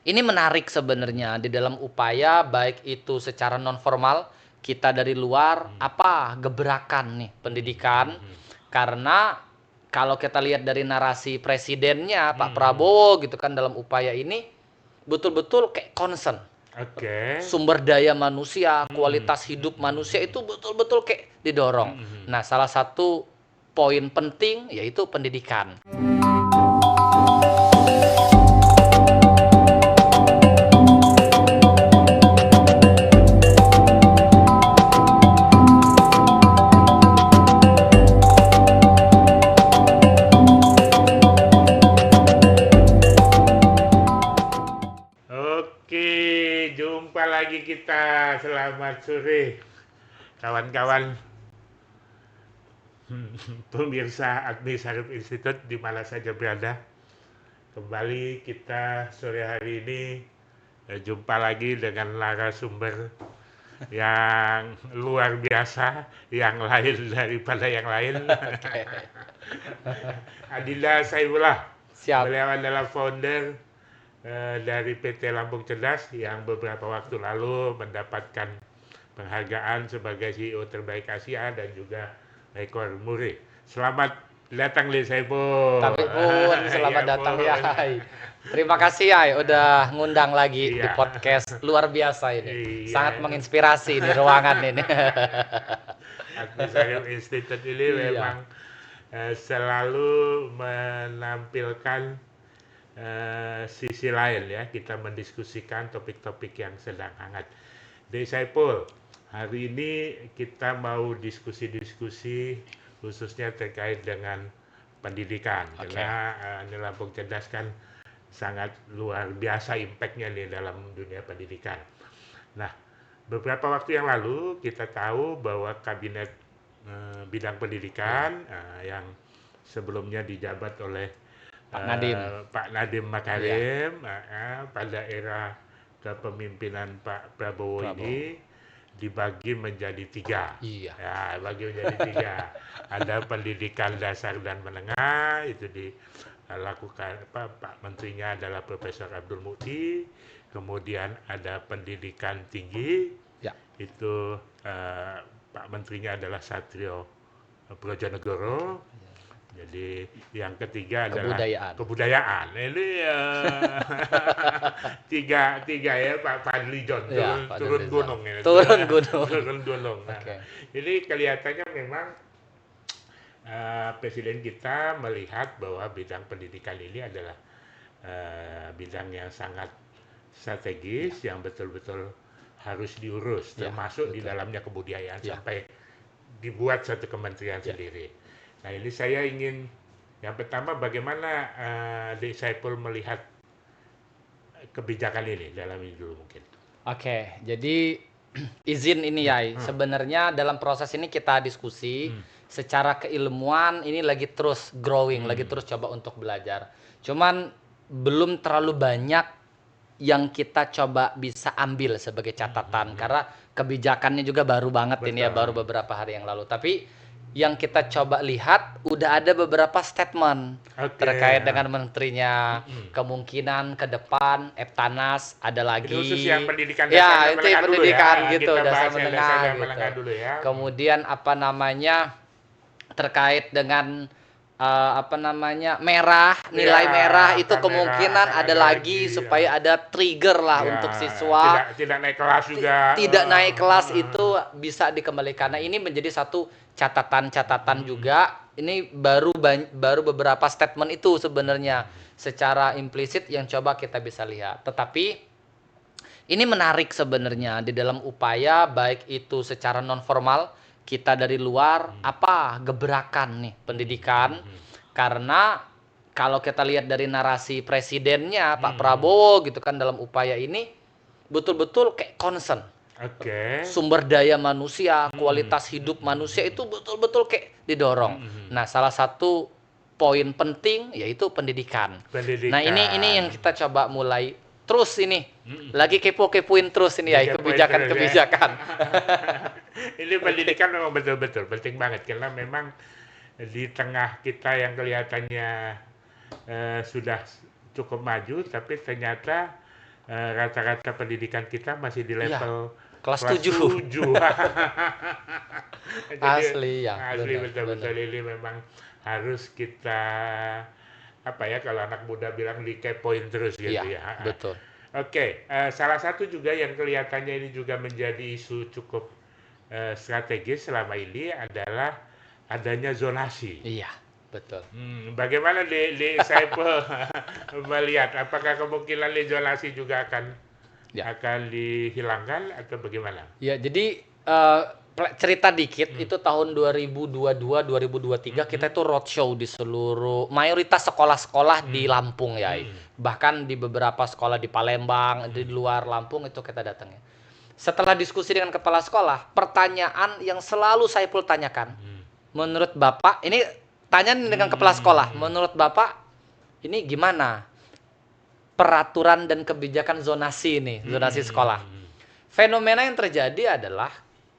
Ini menarik sebenarnya di dalam upaya baik itu secara non formal kita dari luar gebrakan nih pendidikan karena kalau kita lihat dari narasi presidennya Pak Prabowo gitu kan dalam upaya ini betul-betul kayak concern Oke. sumber daya manusia, kualitas hidup manusia itu betul-betul kayak didorong. Nah, salah satu poin penting yaitu pendidikan. Oke, jumpa lagi kita. Selamat sore, kawan-kawan pemirsa Agni Sarif Institute di mana saja berada. Kembali kita sore hari ini jumpa lagi dengan narasumber yang luar biasa, yang lain daripada yang lain. Oke. Adinda Saifullah, Siap. beliau adalah founder dari PT Lampung Cerdas yang beberapa waktu lalu mendapatkan penghargaan sebagai CEO terbaik Asia dan juga ekor muri. Selamat datang Li Saiful. Tapi pun selamat Ya, datang Pun. Yai. Terima kasih Yai udah ngundang lagi di Iya. podcast luar biasa ini. Iya. Sangat menginspirasi di ruangan ini. Agni Sarif Institute ini Iya. memang selalu menampilkan sisi lain ya, kita mendiskusikan topik-topik yang sedang hangat. Dari Saiful, hari ini kita mau diskusi-diskusi khususnya terkait dengan pendidikan. Oke. Karena Lampung Cerdas kan sangat luar biasa impact-nya nih dalam dunia pendidikan. Nah, beberapa waktu yang lalu kita tahu bahwa kabinet bidang pendidikan yang sebelumnya dijabat oleh Pak Nadiem. Pak Nadiem Makarim pada era kepemimpinan Pak Prabowo ini dibagi menjadi tiga. Iya. Ya, bagi menjadi tiga. Ada pendidikan dasar dan menengah, itu dilakukan Pak Menterinya adalah Profesor Abdul Mukti. Kemudian ada pendidikan tinggi, Ya. itu Pak Menterinya adalah Satrio Projonegoro. Jadi yang ketiga adalah kebudayaan. Ini tiga ya Pak Fadli John Ya, turun gunung ini. Turun gunung. Turun gunung. Nah, Oke. Jadi kelihatannya memang Presiden kita melihat bahwa bidang pendidikan ini adalah bidang yang sangat strategis, yang betul-betul harus diurus, Ya, termasuk di betul. dalamnya kebudayaan Ya. sampai dibuat satu kementerian sendiri. Nah, ini saya ingin yang pertama bagaimana Dek Saiful melihat kebijakan ini dalam ini dulu mungkin. Oke, jadi izin ini Yai. Sebenarnya dalam proses ini kita diskusi secara keilmuan ini lagi terus growing, lagi terus coba untuk belajar. Cuman belum terlalu banyak yang kita coba bisa ambil sebagai catatan karena kebijakannya juga baru banget ini ya, baru beberapa hari yang lalu. Tapi yang kita coba lihat udah ada beberapa statement terkait dengan menterinya, kemungkinan ke depan Eptanas ada lagi. Itu khusus yang pendidikan ya dasar dan itu menengah dulu pendidikan ya. gitu, Kita dasar bahas yang menengah dasar dan gitu. menengah dulu ya. Kemudian terkait dengan merah, nilai Ya, merah itu akan kemungkinan merah, akan ada ada lagi lagi, supaya ada trigger lah Ya, untuk siswa tidak naik kelas juga. tidak naik kelas itu bisa dikembalikan. Nah, ini menjadi satu catatan juga. Ini baru beberapa statement itu sebenarnya secara implisit yang coba kita bisa lihat. Tetapi ini menarik sebenarnya di dalam upaya baik itu secara non formal kita dari luar gebrakan nih pendidikan karena kalau kita lihat dari narasi presidennya Pak Prabowo gitu kan dalam upaya ini betul-betul kayak concern Oke. sumber daya manusia, kualitas hidup manusia itu betul-betul kayak didorong. Nah, salah satu poin penting yaitu pendidikan. Pendidikan. Nah, ini yang kita coba mulai terus ini. Lagi kepo-kepoin terus ini ya Dikepoin kebijakan-kebijakan. Ini pendidikan memang betul-betul penting banget karena memang di tengah kita yang kelihatannya sudah cukup maju, tapi ternyata rata-rata pendidikan kita masih di Iya, level kelas kelas 7. 7. Jadi Asli ya, asli benar, benar. betul-betul ini memang harus kita apa ya kalau anak muda bilang dikepoin terus gitu Iya, ya. betul. Oke, salah satu juga yang kelihatannya ini juga menjadi isu cukup strategis selama ini adalah adanya zonasi. Iya, betul. Bagaimana di Saiful melihat apakah kemungkinan zonasi juga Ya. akan dihilangkan atau bagaimana? Ya, jadi cerita dikit itu tahun 2022 2023 kita Mhm. itu roadshow di seluruh mayoritas sekolah-sekolah di Mhm. Lampung ya. Mhm. Bahkan di beberapa sekolah di Palembang, di Mhm. luar Lampung itu kita datangnya. Setelah diskusi dengan kepala sekolah, pertanyaan yang selalu Saiful tanyakan, Mhm. menurut Bapak, ini tanya dengan kepala sekolah, Mhm. menurut Bapak ini gimana peraturan dan kebijakan zonasi ini, zonasi sekolah? Mhm. Fenomena yang terjadi adalah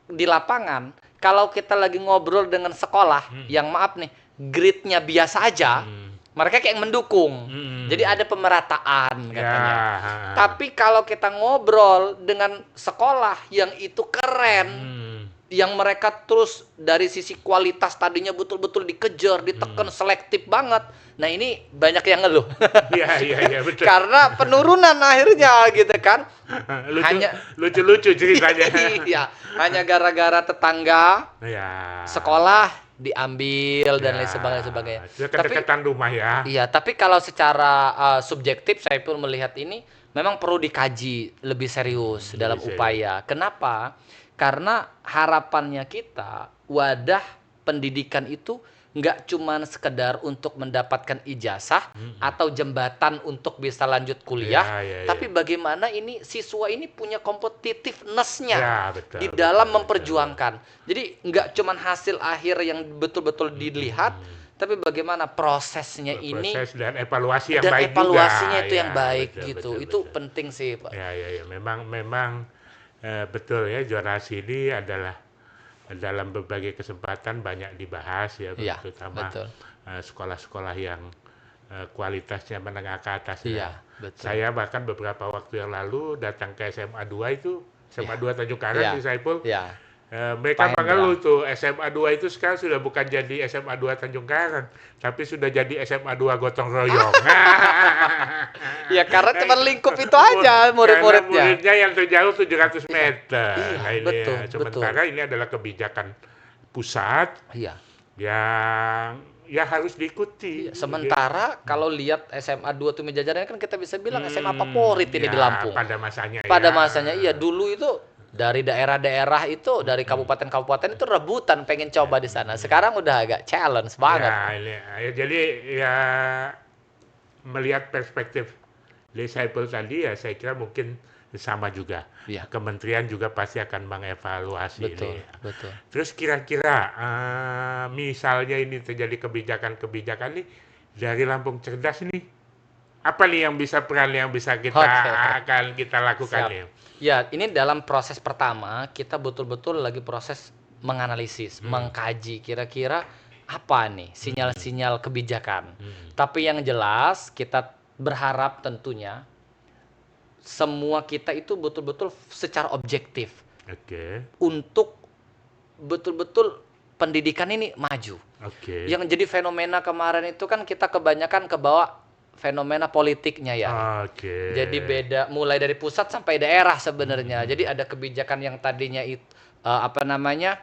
di lapangan, kalau kita lagi ngobrol dengan sekolah Mhm. yang maaf nih, grade-nya biasa aja, Mhm. mereka kayak mendukung. Jadi Mhm. ada pemerataan Ya, katanya. heeh. Tapi kalau kita ngobrol dengan sekolah yang itu keren, Mhm. yang mereka terus dari sisi kualitas tadinya betul-betul dikejar, ditekan Mhm. selektif banget. Nah, ini banyak yang ngeluh. Iya, iya, iya, betul. Karena penurunan akhirnya gitu kan. Lucu, Hanya lucu-lucu ceritanya. iya, hanya gara-gara tetangga Ya, sekolah diambil dan ya, lain sebagainya. itu Tapi kedekatan rumah ya. iya, tapi kalau secara subjektif saya pun melihat ini memang perlu dikaji lebih serius dalam Lebih serius. upaya. Kenapa? Karena harapannya kita wadah pendidikan itu nggak cuma sekedar untuk mendapatkan ijazah Mhm. atau jembatan untuk bisa lanjut kuliah, Ya, ya, ya. tapi bagaimana ini siswa ini punya competitiveness-nya Ya, betul, di betul, dalam betul. memperjuangkan. Jadi nggak cuma hasil akhir yang betul-betul dilihat, Mhm. tapi bagaimana prosesnya ini Proses dan evaluasi yang dan baik juga. evaluasinya itu yang Ya, baik betul, gitu. betul, Itu betul. penting sih, Pak. Ya, ya, ya. Memang betul ya, zonasi ini adalah dalam berbagai kesempatan banyak dibahas ya, Iya, terutama betul. sekolah-sekolah yang kualitasnya menengah ke atas. Nah, Iya, betul. saya bahkan beberapa waktu yang lalu datang ke SMA 2 itu, SMA Iya, 2 Tanjung Karang iya, di Saipul. iya. Mereka Pak mengeluh Hendra. tuh SMA 2 itu sekarang sudah bukan jadi SMA 2 Tanjung Karang, tapi sudah jadi SMA 2 Gotong Royong. Ya karena cuma lingkup itu Mu- aja Karena murid-muridnya. muridnya yang terjauh 700 Iya, meter. iya, Nah ini ya, betul, betul. sementara ini adalah kebijakan pusat Iya. yang ya harus diikuti. Iya, sementara kalau lihat SMA 2 Tumi Jajarannya kan kita bisa bilang SMA favorit ini di Ya Lampung. pada masanya Pada ya. masanya iya, dulu itu dari daerah-daerah itu, dari Mm-mm. kabupaten-kabupaten itu rebutan pengen Ya, coba di sana. Sekarang udah agak challenge banget. ya, ini, ya, jadi ya melihat perspektif Saipul tadi ya saya kira mungkin sama juga. Iya, Kementerian juga pasti akan mengevaluasi ini. betul, betul. Terus kira-kira misalnya ini terjadi kebijakan-kebijakan nih dari Lampung Cerdas ini apa nih yang bisa peran yang bisa Oke, akan kita lakukan siap. nih? Ya, ini dalam proses pertama kita betul-betul lagi proses menganalisis, Hmm. mengkaji kira-kira apa nih Hmm. sinyal-sinyal kebijakan. Hmm. Tapi yang jelas kita berharap tentunya semua kita itu betul-betul secara objektif Oke, untuk betul-betul pendidikan ini maju. oke, Yang jadi fenomena kemarin itu kan kita kebanyakan kebawa fenomena politiknya ya. oke. Jadi beda mulai dari pusat sampai daerah sebenarnya. Hmm. Jadi ada kebijakan yang tadinya apa namanya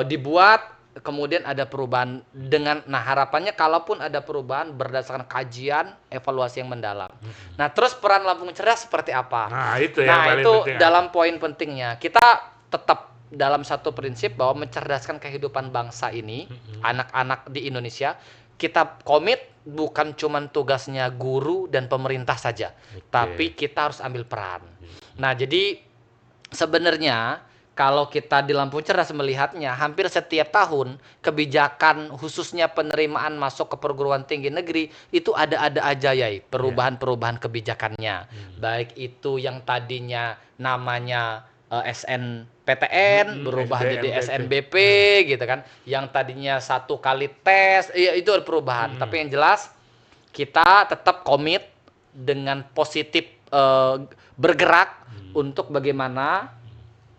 dibuat kemudian ada perubahan dengan nah harapannya kalaupun ada perubahan berdasarkan kajian evaluasi yang mendalam. Hmm. Nah, terus peran Lampung Cerdas seperti apa? Nah, itu yang Nah, paling itu penting. dalam poin pentingnya. Kita tetap dalam satu prinsip bahwa mencerdaskan kehidupan bangsa ini, Hmm. anak-anak di Indonesia, kita komit bukan cuma tugasnya guru dan pemerintah saja, Oke. tapi kita harus ambil peran. Nah, jadi sebenarnya kalau kita di Lampung Cerdas melihatnya, hampir setiap tahun kebijakan khususnya penerimaan masuk ke perguruan tinggi negeri itu ada aja ya perubahan-perubahan kebijakannya. Baik itu yang tadinya namanya SNPTN berubah jadi SNBP gitu kan. Yang tadinya satu kali tes, ya itu ada perubahan. Tapi yang jelas kita tetap komit dengan positif bergerak untuk bagaimana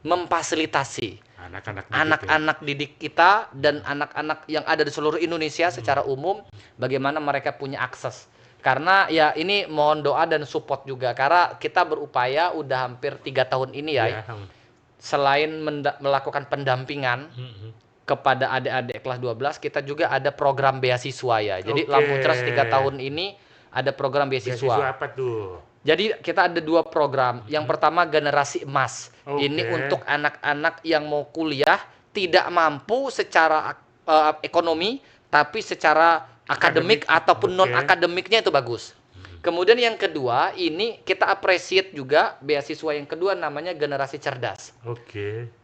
memfasilitasi Anak-anak didik ya. anak-anak didik kita dan anak-anak yang ada di seluruh Indonesia secara umum, bagaimana mereka punya akses. Karena ya ini mohon doa dan support juga, karena kita berupaya udah hampir 3 tahun ini ya, selain melakukan pendampingan kepada adik-adik kelas 12, kita juga ada program beasiswa ya. Jadi Lampung Cerdas 3 tahun ini ada program beasiswa. Beasiswa apa tuh? Jadi kita ada 2 program. Yang pertama generasi emas. Ini untuk anak-anak yang mau kuliah tidak mampu secara ekonomi, tapi secara akademik ataupun non akademiknya itu bagus. Kemudian yang kedua, ini kita appreciate juga beasiswa yang kedua namanya generasi cerdas.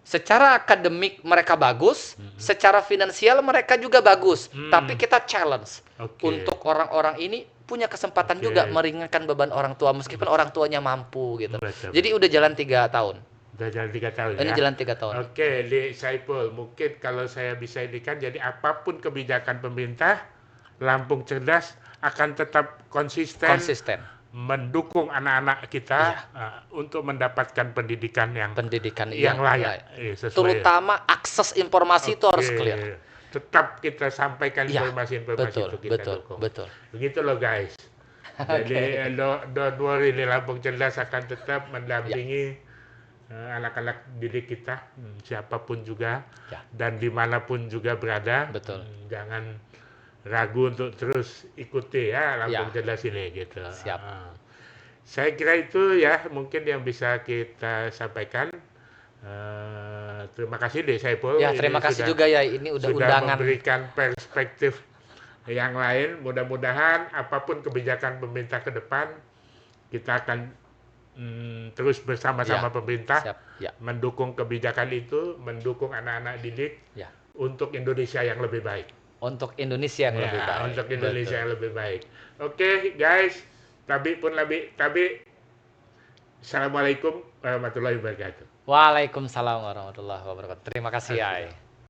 Secara akademik mereka bagus, secara finansial mereka juga bagus, tapi kita challenge untuk orang-orang ini punya kesempatan juga meringankan beban orang tua meskipun orang tuanya mampu gitu. Jadi udah jalan 3 tahun. Udah jalan 3 tahun Ini ya? jalan 3 tahun. Oke, Di Saiful, mungkin kalau saya bisa indikan, jadi apapun kebijakan pemerintah, Lampung Cerdas akan tetap konsisten mendukung anak-anak kita untuk mendapatkan pendidikan yang layak. Terutama akses informasi itu harus clear. Tetap kita sampaikan informasi-informasi itu kita dukung. Begitu loh guys. Jadi don't worry, Lampung Cerdas akan tetap mendampingi anak-anak didik kita, siapapun juga dan dimanapun juga berada. Jangan ragu untuk terus ikuti ya Lampung Cerdas ini gitu. Saya kira itu ya mungkin yang bisa kita sampaikan. Terima kasih Dek Saiful. Ya, terima kasih juga ya, ini udah undangan. Memberikan perspektif yang lain. Mudah-mudahan apapun kebijakan pemerintah ke depan, kita akan terus bersama-sama pemerintah mendukung kebijakan itu, mendukung anak-anak didik untuk Indonesia yang lebih baik. Untuk Indonesia yang lebih baik. Untuk Indonesia yang lebih baik. Oke, guys. Tabi. Assalamualaikum warahmatullahi wabarakatuh. Waalaikumsalam warahmatullahi wabarakatuh. Terima kasih, Yai.